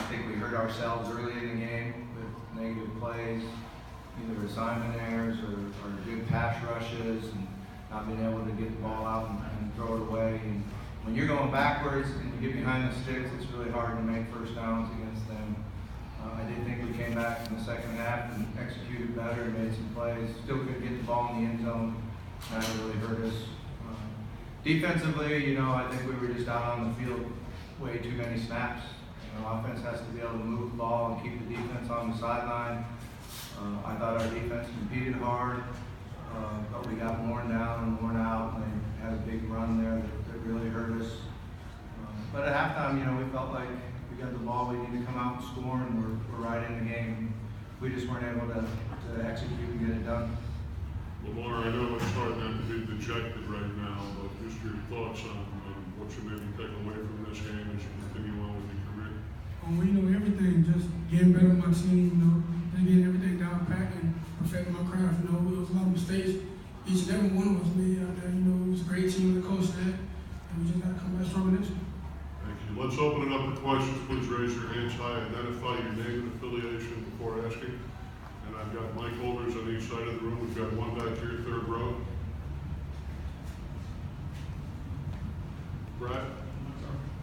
think we hurt ourselves early in the game with negative plays, either assignment errors or good pass rushes, and not being able to get the ball out and throw it away. And when you're going backwards and you get behind the sticks, it's really hard to make first downs against them. I did think we came back in the second half and executed better and made some plays. Still couldn't get the ball in the end zone. That really hurt us. Defensively, I think we were just out on the field way too many snaps. Offense has to be able to move the ball and keep the defense on the sideline. I thought our defense competed hard, but we got worn down and worn out, and they had a big run there that really hurt us. But at halftime, we felt like we got the ball, we need to come out and score, and we're right in the game. We just weren't able to execute and get it done. Lamar, I know it's hard not to be dejected right now, but just your thoughts on what you maybe take away from this game as you continue on with your career. Everything, just getting better with my team, just getting everything down pat and perfecting my craft. It was a lot of mistakes each and every one of us made out there. It was a great team to coach that, and we just got to come back stronger this year. Thank you. Let's open it up for questions. Please raise your hands high. Identify your name and affiliation before asking. And I've got mic holders on each side of the room. We've got one back here, third row. Brad?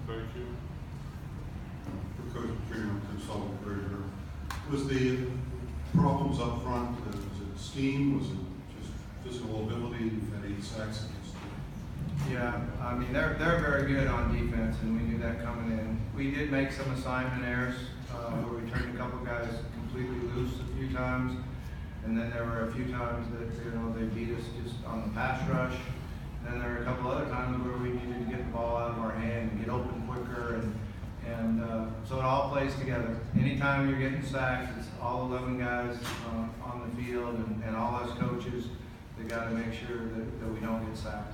Thank you. For Coach Petrino, consultant treasurer, was the problems up front, was it scheme, was it just physical ability? You've had 8 sacks against them. Yeah, they're very good on defense, and we knew that coming in. We did make some assignment errors where we turned a couple guys completely loose a few times, and then there were a few times that they beat us just on the pass rush. And then there were a couple other times where we needed to get the ball out of our hand and get open quicker, and so it all plays together. Anytime you're getting sacked, it's all 11 guys on the field, and all us coaches, they got to make sure that we don't get sacked.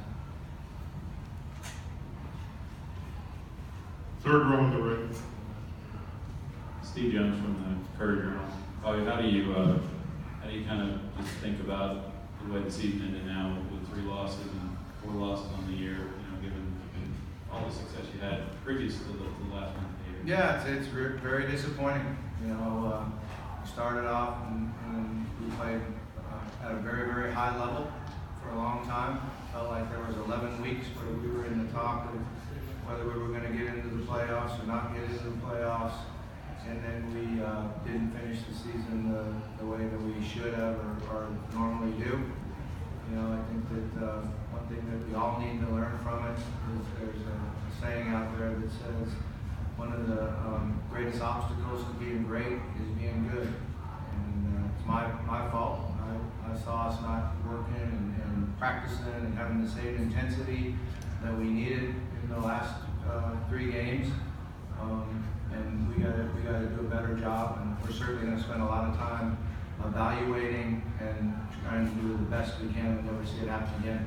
Third row on the right. Steve Jones from the Courier-Journal. Bobby, how do you kind of just think about the way the season ended now with 3 losses and 4 losses on the year, given all the success you had previous to the last month of the year? Yeah, it's very disappointing. We started off and we played at a very, very high level for a long time. Felt like there was 11 weeks where we were in the talk of whether we were going to get into the playoffs or not get into the playoffs. And then we didn't finish the season the way that we should have or normally do. I think that one thing that we all need to learn from it is there's a saying out there that says one of the greatest obstacles to being great is being good. And it's my fault. I saw us not working and practicing and having the same intensity that we needed in the last 3 games. And we got to do a better job, and we're certainly going to spend a lot of time evaluating and trying to do the best we can and never see it happen again.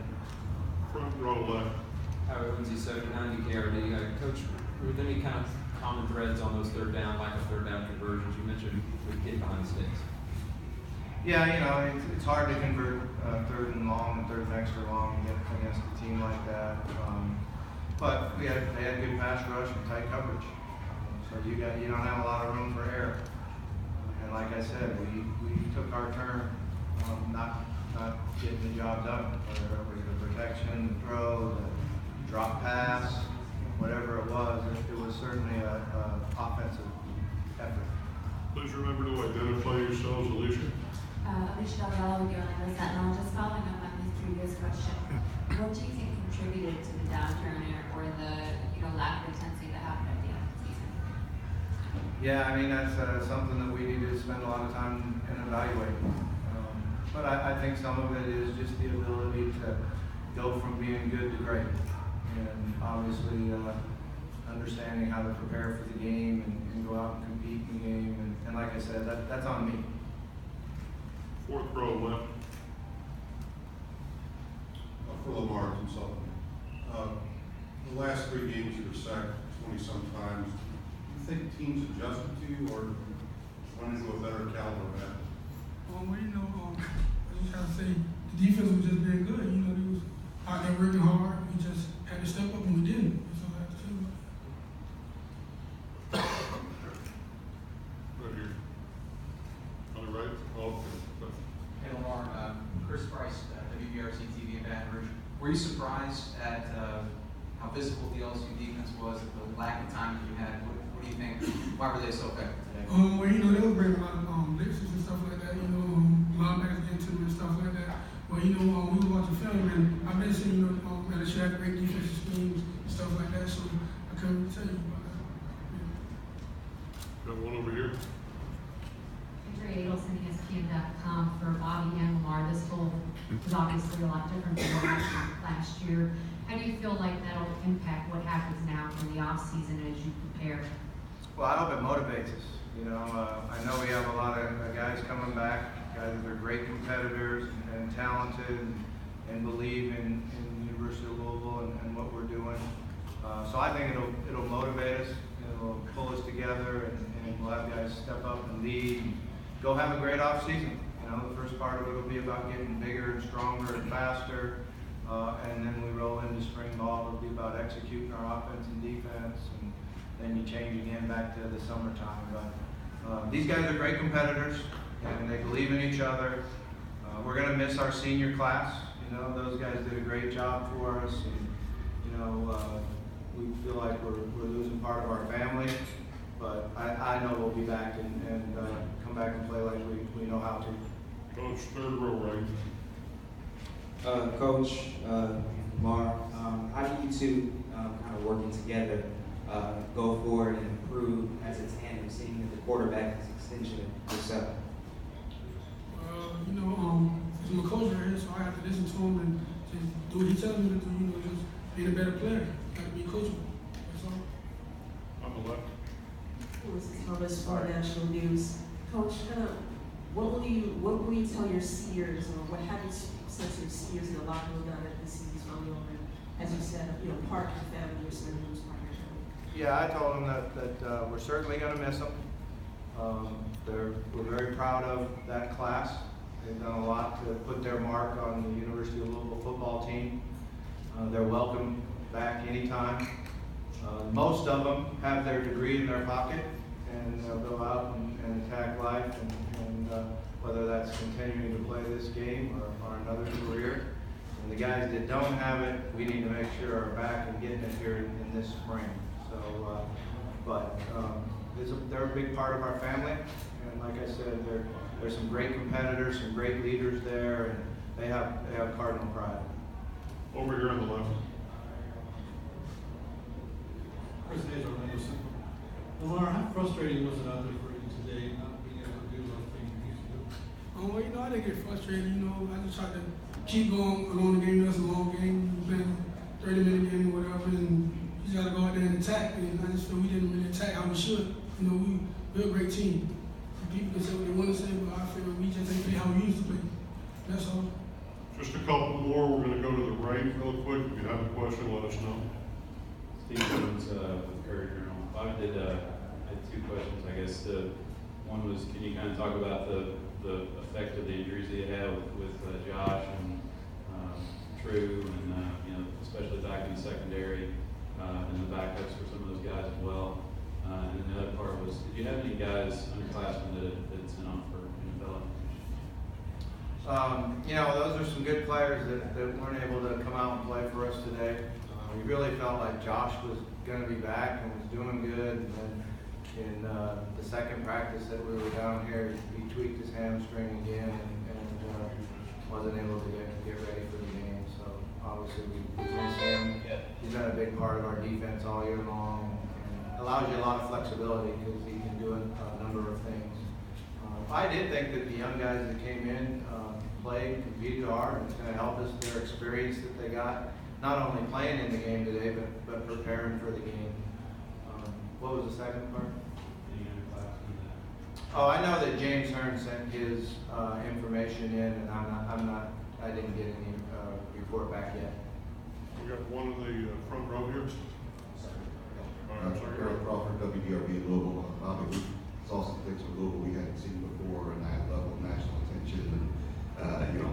Front row left. Howard Lindsay, 79 KRD. Coach, were there any kind of common threads on those lack of third down conversions? You mentioned we get behind the sticks. Yeah, it's hard to convert third and long and third and extra long against a team like that. But they had good pass rush and tight coverage. So you don't have a lot of room for error. And like I said, we took our turn, not getting the job done, whether it was the protection, the throw, the drop pass, whatever it was certainly an offensive effort. Please remember to identify yourselves, Alicia. Alicia Delgado with the Orlando Sentinel. Just following up on his previous question, what do you think contributed to the downturn or the lack of intensity that happened at the end of the season? Yeah, that's something that we need to spend a lot of time and evaluate. But I think some of it is just the ability to go from being good to great, and obviously understanding how to prepare for the game and go out and compete in the game. And like I said, that's on me. Fourth row left. For Lamar, consultant. The last 3 games you were sacked 20-some times. Do you think teams adjusted to you or went into a better caliber of that? I just have to say the defense was just being good. They was out there working hard. We just had to step up and we didn't. That's all I have to say about it. you surprised at how physical the LSU defense was, the lack of time that you had? What do you think? Why were they so effective today? Well, you know, they were bringing a lot of blitzes and stuff like that, you know, linebackers getting to them and stuff like that. Well, you know, we were watching film, and I've been seeing, you know, LSU had great defensive schemes and stuff like that, so I couldn't really tell you about that. Yeah. Got one over here. Andrea Adelson, ESPN.com for Bobby and Lamar. This whole was obviously a lot different than what happened last year. How do you feel like that'll impact what happens now in the off-season as you prepare? Well, I hope it motivates us. You know, I know we have a lot of guys coming back, guys that are great competitors and talented and believe in the University of Louisville and what we're doing. So I think it'll motivate us. It'll pull us together, and we'll have guys step up and lead. And go have a great off season. You know, the first part of it will be about getting bigger and stronger and faster. And then we roll into spring ball. It'll be about executing our offense and defense, and then you change again back to the summertime. But these guys are great competitors, and they believe in each other. We're going to miss our senior class. You know, those guys did a great job for us. And, you know, we feel like we're losing part of our family, but I know we'll be back and come back and play like we know how to. Coach, third row right. Coach, Mar, how do you two kind of working together go forward and improve as a tandem, seeing that the quarterback is an extension of yourself? You know, I'm a coach right here, so I have to listen to him and just do what he tells me to do. You know, just being a better player. Got to be coachable. That's all. On the left. This is Thomas for National News. Coach, what will you tell your skiers, or what have you said to your skiers in the locker room now that this season's finally over? As you said, you know, part of your family, you're spending most part of your family. Yeah, I told them that we're certainly going to miss them. We're very proud of that class. They've done a lot to put their mark on the University of Louisville football team. They're welcome back anytime. Most of them have their degree in their pocket, and they'll go out and attack life, and whether that's continuing to play this game or another career. And the guys that don't have it, we need to make sure are back and getting it here in this spring. So, they're a big part of our family, and like I said, there's some great competitors, some great leaders there, and they have Cardinal pride. Over here on the left. Chris Hayes, Orlando. Lamar, how frustrating was it out there for you today, not being able to do those things you used to do? Well, you know, I didn't get frustrated. You know, I just tried to keep going along the game. That's a long game. We're playing a 30-minute game or whatever, and you just got to go out there and attack. And I just feel we didn't really attack how we should. You know, we're a great team. People can say what they want to say, but I feel we just didn't play how we used to play. That's all. Just a couple more. We're going to go to the right real quick. If you have a question, let us know. Steve Jones with Courier Journal. I had two questions, I guess. One was, can you kind of talk about the effect of the injuries that you had with Josh and True, and you know, especially back in the secondary, and the backups for some of those guys as well. And then the other part was, did you have any guys underclassmen that sent on for NFL? You know, those are some good players that weren't able to come out and play for us today. We really felt like Josh was going to be back and was doing good. And then in the second practice that we were down here, he tweaked his hamstring again and wasn't able to get ready for the game. So obviously we miss him. He's been a big part of our defense all year long, and allows you a lot of flexibility because he can do a number of things. I did think that the young guys that came in played, competed hard, and it's going to help us, their experience that they got, not only playing in the game today, but preparing for the game. What was the second part? Any underclassmen? Oh, I know that James Hearn sent his information in, and I didn't get any report back yet. We got one in the front row here. All right, I'm sorry. Eric Crawford, WDRB Louisville. Bobby, we saw some things from Louisville we hadn't seen before, and that level of national attention, and you know,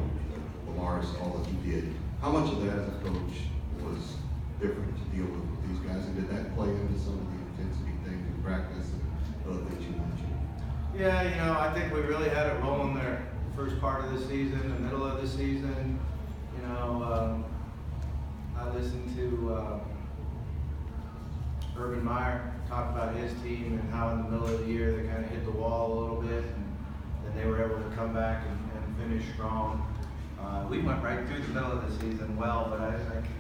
Lamar's all that he did. How much of that as a coach was different to deal with these guys, and did that play into some of the intensity things in practice and other things you mentioned? Yeah, you know, I think we really had it rolling there the first part of the season, the middle of the season. You know, I listened to Urban Meyer talk about his team and how in the middle of the year they kind of hit the wall a little bit, and then they were able to come back and finish strong. We went right through the middle of the season well, but I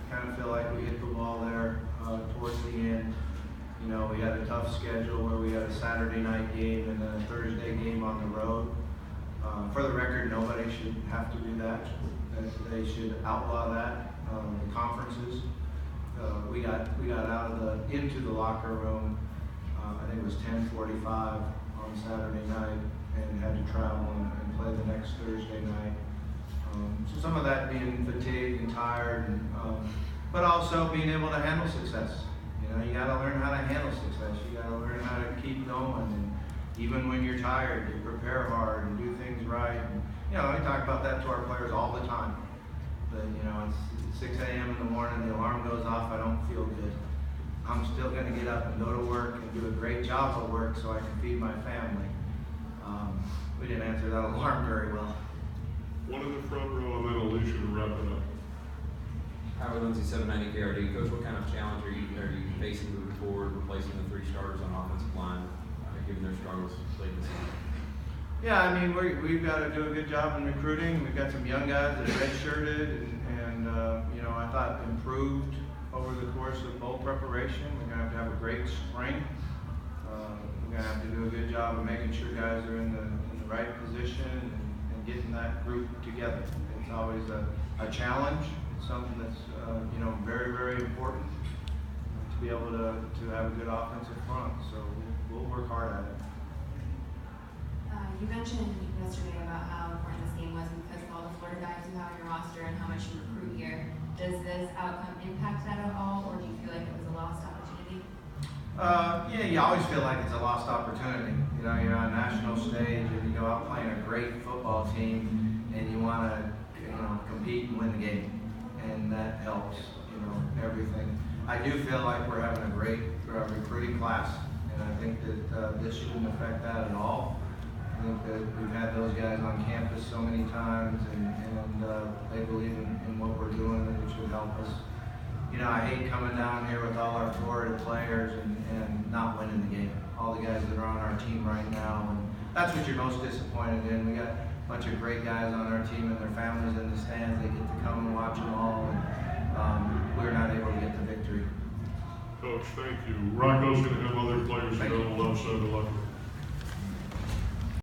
kind of feel like we hit the wall there towards the end. You know, we had a tough schedule where we had a Saturday night game and then a Thursday game on the road. For the record, nobody should have to do that. They should outlaw that. The conferences. We got out of into the locker room. I think it was 10:45 on Saturday night, and had to travel and play the next Thursday night. So some of that being fatigued and tired, but also being able to handle success. You know, you got to learn how to handle success. You got to learn how to keep going, and even when you're tired, you prepare hard and do things right. And, you know, we talk about that to our players all the time. But you know, it's 6 a.m. in the morning, the alarm goes off, I don't feel good. I'm still going to get up and go to work and do a great job at work so I can feed my family. We didn't answer that alarm very well. One in the front row, and then Alicia to wrap it up. Howard Lindsay, 790 KRD. Coach, what kind of challenge are you facing moving forward, replacing the 3 starters on offensive line, given their struggles late in the season? Yeah, I mean, we've got to do a good job in recruiting. We've got some young guys that are redshirted and you know, I thought improved over the course of bowl preparation. We're going to have a great spring. We're going to have to do a good job of making sure guys are in the right position and getting that group together. It's always a challenge. It's something that's you know, very, very important to be able to have a good offensive front. So we'll work hard at it. You mentioned yesterday about how important this game was because of all the Florida guys you have on your roster and how much you recruit here. Does this outcome impact that at all, or do you feel like it was a lost opportunity? Yeah, you always feel like it's a lost opportunity. You know, you're on a national stage and you go out playing a great football team and you want to, you know, compete and win the game. And that helps, you know, everything. I do feel like we're having a great recruiting class, and I think that this shouldn't affect that at all. I think that we've had those guys on campus so many times, and they believe in what we're doing, and it should help us. You know, I hate coming down here with all our Florida players and not winning the game. All the guys that are on our team right now, and that's what you're most disappointed in. We got a bunch of great guys on our team and their families in the stands. They get to come and watch them all, and we're not able to get the victory. Coach, thank you. Rocco's going to have other players go on the left side of the locker room.